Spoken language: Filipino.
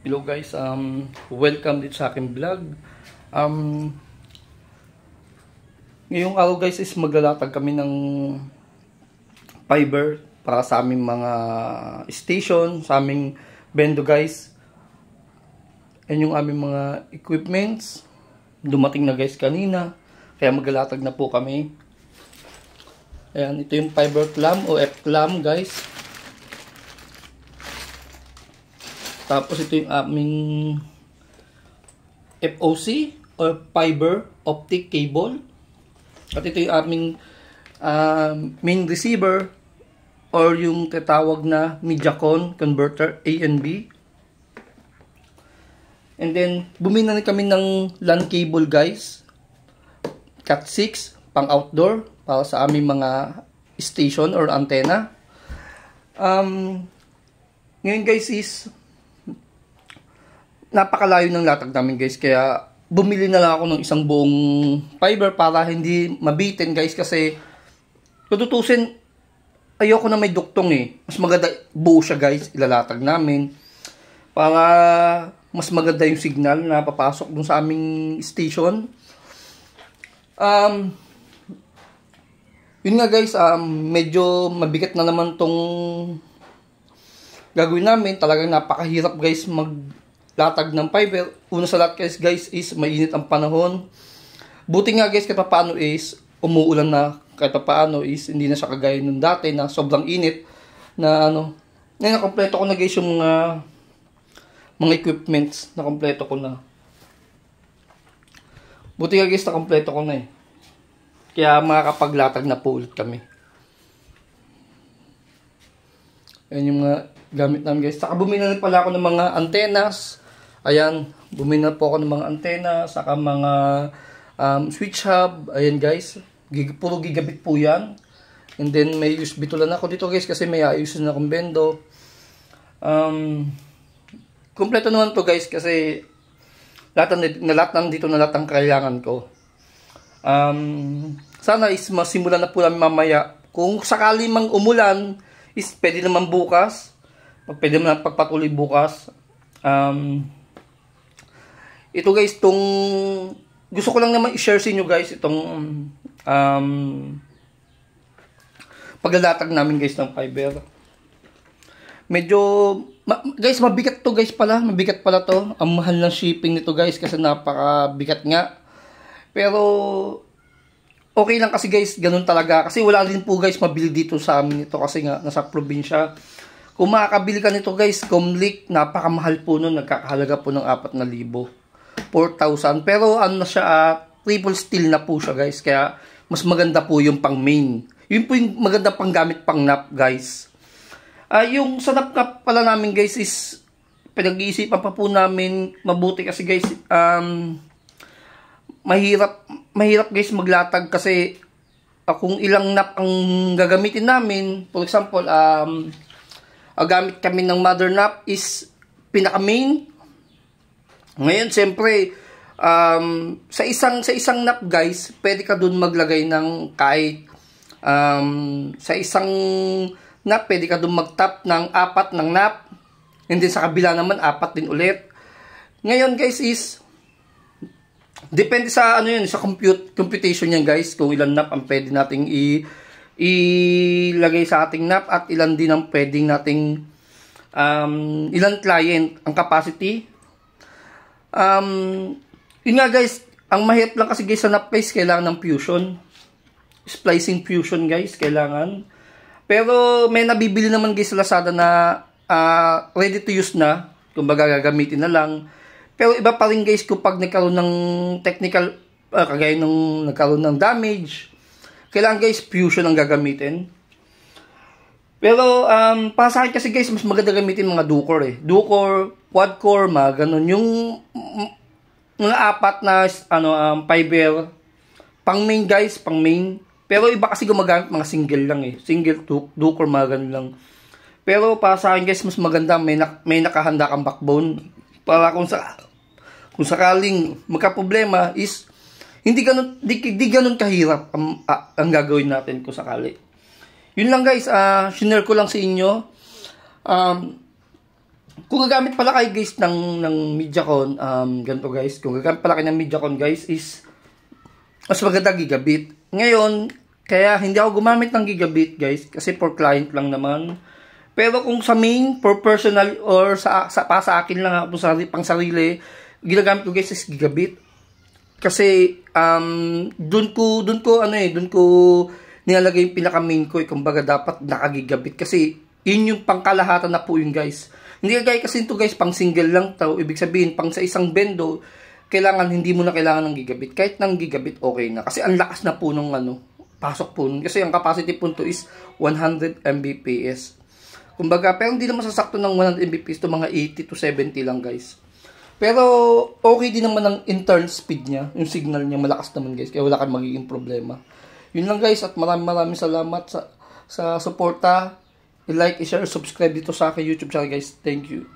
Hello guys, welcome dito sa aking vlog. Ngayong araw guys is maglalatag kami ng fiber para sa aming mga station, sa aming bendo guys. Yan yung aming mga equipments. Dumating na guys kanina, kaya maglalatag na po kami. Ayan, ito yung fiber clamp o F-clamp guys. Tapos ito yung aming FOC or fiber optic cable. At ito yung aming main receiver or yung tatawag na MediaCon converter A and B. And then bumili na kami ng LAN cable guys. Cat 6 pang outdoor para sa aming mga station or antenna. Ngayon guys is napakalayo ng latag namin guys, kaya bumili na lang ako ng isang buong fiber para hindi mabitin guys, kasi tututusin ayoko na may duktong mas maganda buo siya guys, ilalatag namin para mas maganda yung signal na papasok dun sa aming station. Yun nga guys, medyo mabigat na naman tong gagawin namin. Talagang napakahirap guys maglatag ng fiber. Una sa lahat guys is mainit ang panahon. Buti nga guys kahit paano is umuulan na, kahit paano is hindi na siya kagaya nung dati na sobrang init na ngayon nakompleto ko na guys yung mga equipments, nakompleto ko na. Buti nga guys nakompleto ko na kaya makakapaglatag na po ulit kami. Ayan yung mga gamit namin guys. Saka bumili na pala ako ng mga antennas. Ayan, bumili na po ako ng mga antena, saka mga switch hub. Ayan guys, puro gigabit po yan. And then may USB tulan ako dito guys kasi may ayusin na akong bendo. Kompleto naman to guys kasi lahat dito na lahat ng kailangan ko. Sana is masimulan na po namin mamaya. Kung sakali mang umulan is pwede naman bukas. Pwede naman pagpatuloy bukas. Ito guys, gusto ko lang naman i-share sa inyo guys itong paglalatag namin guys ng fiber. Medyo guys mabigat to guys pala, mabigat pala to. Ang mahal ng shipping nito guys kasi napakabigat nga. Pero okay lang kasi guys, ganun talaga. Kasi wala din po guys mabili dito sa amin ito kasi nga nasa probinsya. Kung makakabili ka nito guys, Comlink, napakamahal po nun. Nagkakahalaga po ng 4,000. 4,000. Pero ano na siya, triple steel na po siya guys. Kaya mas maganda po yung pang main. Yun po yung maganda pang gamit pang NAP guys. Yung sa NAP pala namin guys is pinag-iisipan pa po namin mabuti kasi guys, mahirap guys maglatag kasi kung ilang NAP ang gagamitin namin. For example, gamit kami ng mother NAP is pinaka-main. Ngayon, siyempre, sa isang NAP guys, pwede ka dun maglagay ng kahit sa isang NAP, pwede ka dun mag-tap ng 4 ng NAP. And then sa kabila naman, 4 din ulit. Ngayon guys is, depende sa sa computation yan guys, kung ilan NAP ang pwede nating ilagay sa ating NAP at ilan din ang pwedeng nating ilan client ang capacity. Yun nga guys, ang mahirap lang kasi guys sa NAP guys, kailangan ng fusion, splicing fusion guys, kailangan. Pero may nabibili naman guys sa Lazada na ready to use na, kumbaga gagamitin na lang. Pero iba pa rin guys kung pag nagkaroon ng technical, kagaya nung nagkaroon ng damage, kailangan guys fusion ang gagamitin. Pero para sa akin kasi guys, mas maganda gamitin mga dual-core dual-core, quad-core, mga ganun. Yung mga 4 na fiber pang main guys, pang main. Pero iba kasi gumagamit mga single lang single, dual-core, mga ganun lang. Pero para sa akin guys, mas maganda may nakahanda kang backbone para kung sakaling magka-problema is hindi ganun kahirap ang gagawin natin kung sakali. Yun lang guys, shinare ko lang sa inyo. kung gagamit pala kayo guys ng Mediacom, ganito guys, kung gagamit pala kayo ng Mediacom guys is mas maganda gigabit. Ngayon, kaya hindi ako gumamit ng gigabit guys kasi for client lang naman. Pero kung sa main, for personal or sa akin lang ako pang sarili, ginagamit ko guys is gigabit. Kasi doon ko nilalagay yung pinaka main ko, kumbaga dapat nakagigabit kasi yun yung pangkalahatan na po yun guys. Hindi kagaya kasi ito guys, pang single lang to. Ibig sabihin, pang sa isang bendo, hindi mo na kailangan ng gigabit. Kahit ng gigabit, okay na. Kasi ang lakas na po nung pasok po nun. Kasi ang capacity po nito is 100 Mbps. Kumbaga, pero hindi naman sasakto ng 100 Mbps to mga 80 to 70 lang guys. Pero, okay din naman ang intern speed niya. Yung signal niya, malakas naman guys. Kaya wala kang magiging problema. Yun lang guys, at maraming salamat sa suporta. I-like, i-share, subscribe dito sa aking YouTube channel guys. Thank you.